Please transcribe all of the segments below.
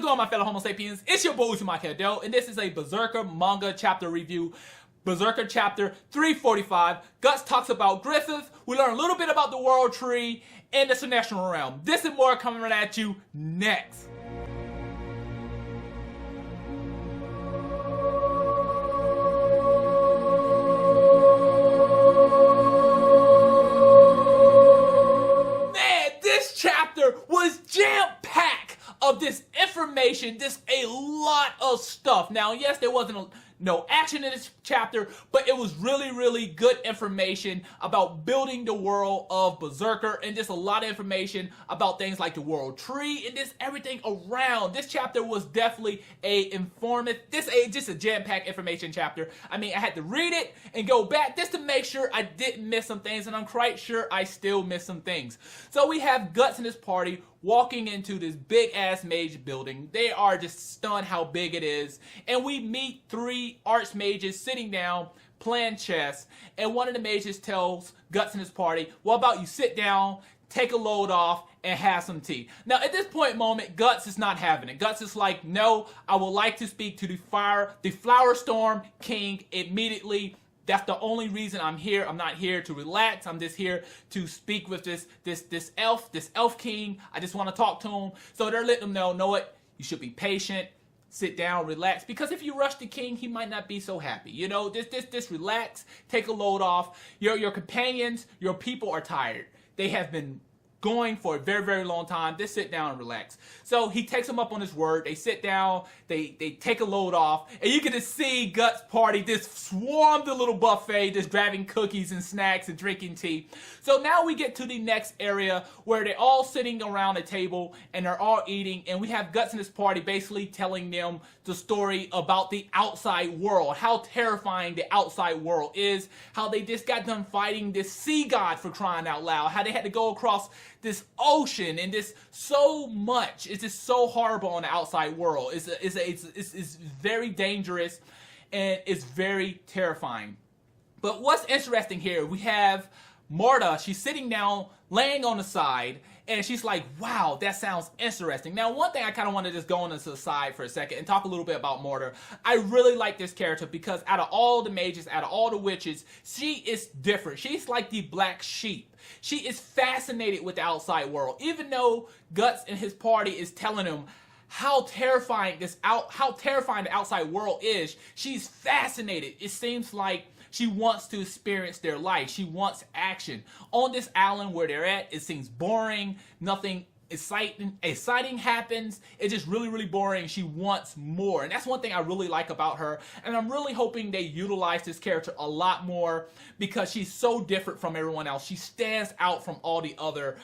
going, my fellow Homo sapiens? It's your boy Hadou, and this is a Berserker manga chapter review. Berserker chapter 345. Guts talks about Griffith. We learn a little bit about the World Tree and the Celestial Realm. This and more coming right at you next. Was jam-packed of this information, a lot of stuff. Now, yes, there wasn't no action in this chapter, but it was really good information about building the world of Berserker, and just a lot of information about things like the World Tree and just everything around. This chapter was definitely just a jam-packed information chapter. I mean, I had to read it and go back just to make sure I didn't miss some things, and I'm quite sure I still missed some things. So we have Guts and his party walking into this big-ass mage building. They are just stunned how big it is. And we meet three archmages sitting down playing chess. And one of the mages tells Guts and his party, well, how about you sit down, take a load off, and have some tea. Now, at this point moment, Guts is not having it. Guts is like, no, I would like to speak to the Flower Storm King immediately. That's the only reason I'm here. I'm not here to relax. I'm just here to speak with this elf king. I just want to talk to him. So they're letting him know what? You should be patient, sit down, relax. Because if you rush the king, he might not be so happy. You know, just relax, take a load off. Your companions, your people are tired. They have been going for a very long time. Just sit down and relax. So he takes them up on his word. They sit down, they take a load off, and you can just see Guts' party just swarm the little buffet, just grabbing cookies and snacks and drinking tea. So now we get to the next area where they're all sitting around a table and they're all eating, and we have Guts and his party basically telling them the story about the outside world, how terrifying the outside world is, how they just got done fighting this sea god, for crying out loud, how they had to go across this ocean, and this so much. It's just so horrible on the outside world. It's very dangerous, and it's very terrifying. But what's interesting here, we have Marta. She's sitting down, laying on the side, and she's like, wow, that sounds interesting. Now, one thing I kind of want to just go on to the side for a second and talk a little bit about Marta. I really like this character because out of all the mages, out of all the witches, she is different. She's like the black sheep. She is fascinated with the outside world. Even though Guts and his party is telling him how terrifying the outside world is, she's fascinated. It seems like she wants to experience their life. She wants action. On this island where they're at, it seems boring. Nothing exciting happens. It's just really boring. She wants more. And that's one thing I really like about her. And I'm really hoping they utilize this character a lot more because she's so different from everyone else. She stands out from all the other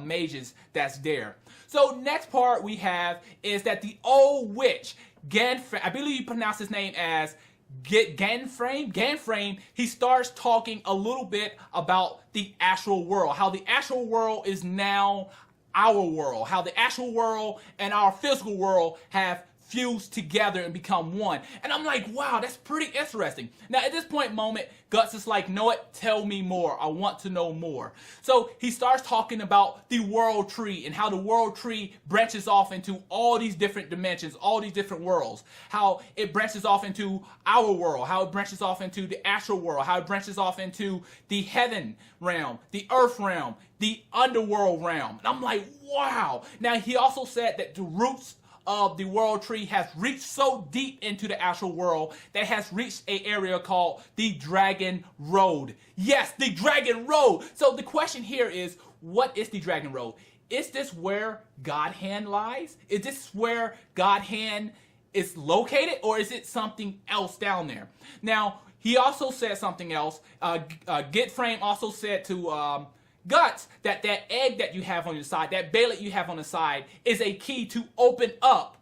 mages that's there. So next part we have is that the old witch, I believe you pronounce his name as Ganframe, he starts talking a little bit about the astral world, how the astral world is now our world, how the astral world and our physical world have fused together and become one. And I'm like, wow, that's pretty interesting. Now, at this point moment, Guts is like, know what? Tell me more. I want to know more. So he starts talking about the World Tree and how the World Tree branches off into all these different dimensions, all these different worlds. How it branches off into our world, how it branches off into the astral world, how it branches off into the heaven realm, the earth realm, the underworld realm. And I'm like, wow. Now, he also said that the roots of the World Tree has reached so deep into the astral world that has reached an area called the Dragon Road. Yes, the Dragon Road. So the question here is, what is the Dragon Road? Is this where God Hand lies? Is this where God Hand is located, or is it something else down there? Now, he also said something else. Getframe also said to Guts that egg that you have on your side, that Bailet you have on the side, is a key to open up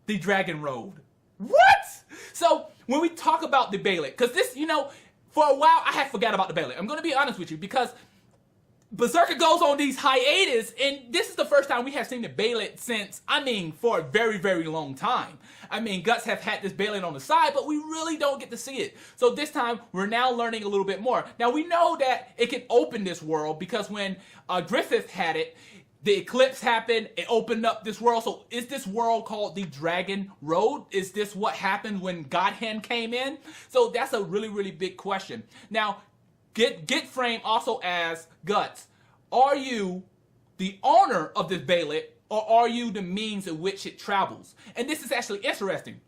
the Dragon Road. What? So when we talk about the Bailet, because this, for a while I had forgot about the Bailet. I'm going to be honest with you, because Berserker goes on these hiatus, and this is the first time we have seen the Bailet since, for a very long time. Guts have had this Bailet on the side, but we really don't get to see it. So this time, we're now learning a little bit more. Now, we know that it can open this world, because when Griffith had it, the eclipse happened, it opened up this world. So is this world called the Dragon Road? Is this what happened when Godhand came in? So that's a really, really big question. Now, Get Frame also asks, Guts, are you the owner of this Beyblade, or are you the means in which it travels? And this is actually interesting,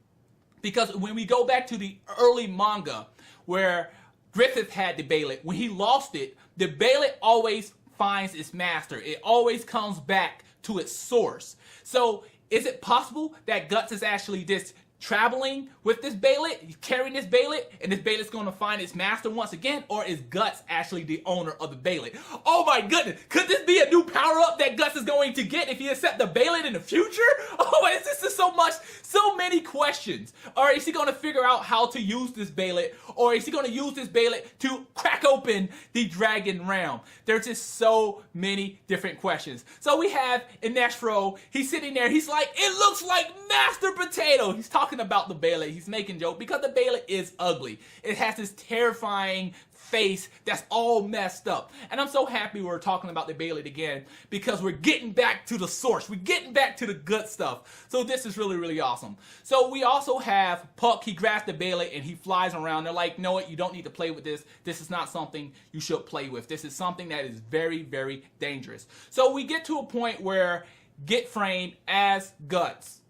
because when we go back to the early manga where Griffith had the Beyblade, when he lost it, the Beyblade always finds its master. It always comes back to its source. So is it possible that Guts is actually just traveling with this Beyblade, carrying this Beyblade, and this Beylade's going to find its master once again? Or is Guts actually the owner of the Beyblade? Oh my goodness, could this be a new power-up that Guts is going to get if he accepts the Beyblade in the future? Oh, this is so many questions. Or is he going to figure out how to use this Beyblade? Or is he going to use this Beyblade to crack open the Dragon Realm? There's just so many different questions. So we have Ineshro, he's sitting there, he's like, it looks like Master Potato. He's talking about the Beyblade, he's making joke because the Beyblade is ugly. It has this terrifying face that's all messed up. And I'm so happy we're talking about the Beyblade again, because we're getting back to the source. We're getting back to the good stuff. So this is really, really awesome. So we also have Puck. He grabs the Beyblade and he flies around. They're like, no, you don't need to play with this. This is not something you should play with. This is something that is very, very dangerous. So we get to a point where Get Framed as Guts.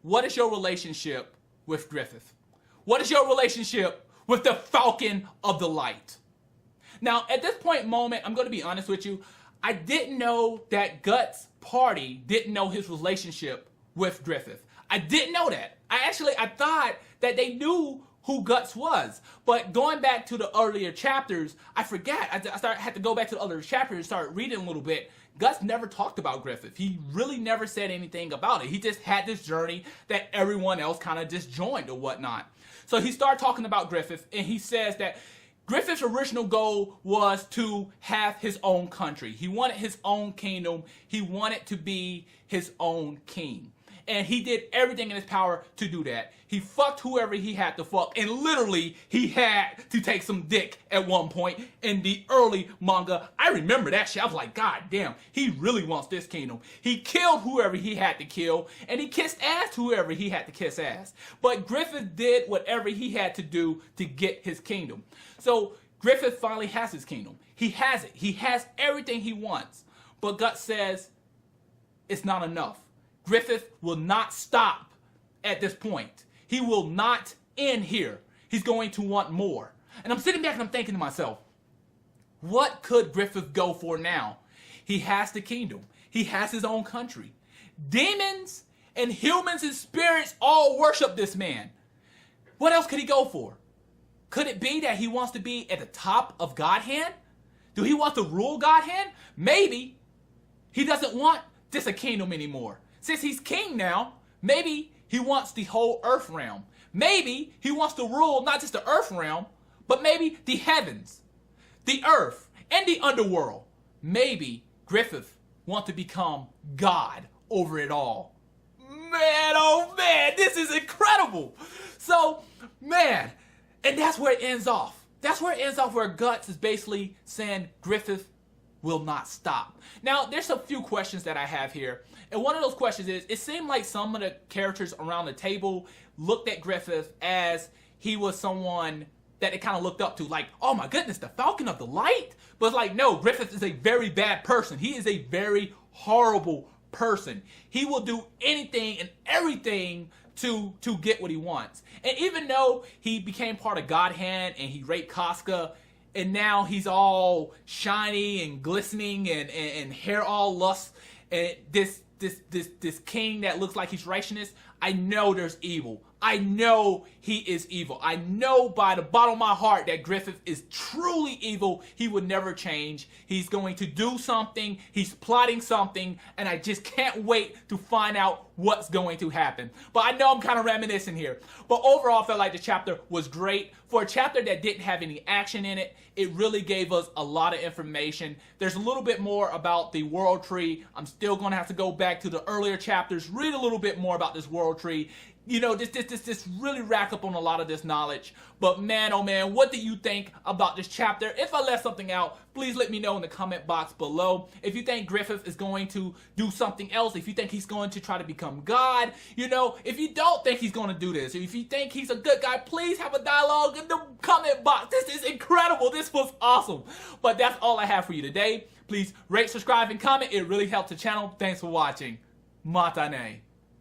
What is your relationship with Griffith? What is your relationship with the Falcon of the Light? Now, at this moment, I'm going to be honest with you. I didn't know that Guts' party didn't know his relationship with Griffith. I didn't know that. I thought that they knew who Guts was. But going back to the earlier chapters, I forgot. I had to go back to the other chapters and start reading a little bit. Guts never talked about Griffith. He really never said anything about it. He just had this journey that everyone else kind of just joined or whatnot. So he started talking about Griffith, and he says that Griffith's original goal was to have his own country. He wanted his own kingdom. He wanted to be his own king. And he did everything in his power to do that. He fucked whoever he had to fuck. And literally, he had to take some dick at one point in the early manga. I remember that shit. I was like, God damn, he really wants this kingdom. He killed whoever he had to kill. And he kissed ass to whoever he had to kiss ass. But Griffith did whatever he had to do to get his kingdom. So Griffith finally has his kingdom. He has it. He has everything he wants. But Guts says it's not enough. Griffith will not stop at this point. He will not end here. He's going to want more. And I'm sitting back and I'm thinking to myself, what could Griffith go for now? He has the kingdom. He has his own country. Demons and humans and spirits all worship this man. What else could he go for? Could it be that he wants to be at the top of Godhand? Do he want to rule Godhand? Maybe. He doesn't want just a kingdom anymore. Since he's king now, maybe he wants the whole earth realm. Maybe he wants to rule not just the earth realm, but maybe the heavens, the earth, and the underworld. Maybe Griffith wants to become God over it all. Man, oh man, this is incredible. So, man, and that's where it ends off. That's where it ends off, where Guts is basically saying Griffith will not stop. Now, there's a few questions that I have here. And one of those questions is, it seemed like some of the characters around the table looked at Griffith as he was someone that they kind of looked up to. Like, oh my goodness, the Falcon of the Light? But it's like, no, Griffith is a very bad person. He is a very horrible person. He will do anything and everything to get what he wants. And even though he became part of Godhand and he raped Casca, and now he's all shiny and glistening and hair all lush, and this king that looks like he's righteousness, I know there's evil. I know he is evil. I know by the bottom of my heart that Griffith is truly evil. He would never change. He's going to do something. He's plotting something. And I just can't wait to find out what's going to happen. But I know I'm kind of reminiscing here. But overall, I felt like the chapter was great. For a chapter that didn't have any action in it, it really gave us a lot of information. There's a little bit more about the world tree. I'm still going to have to go back to the earlier chapters, read a little bit more about this world tree, you know, this really rack up on a lot of this knowledge. But man, oh man, what do you think about this chapter? If I left something out, please let me know in the comment box below. If you think Griffith is going to do something else, if you think he's going to try to become God, you know, if you don't think he's going to do this, or if you think he's a good guy, please have a dialogue in the comment box. This is incredible. This was awesome. But that's all I have for you today. Please rate, subscribe, and comment. It really helps the channel. Thanks for watching. Matane.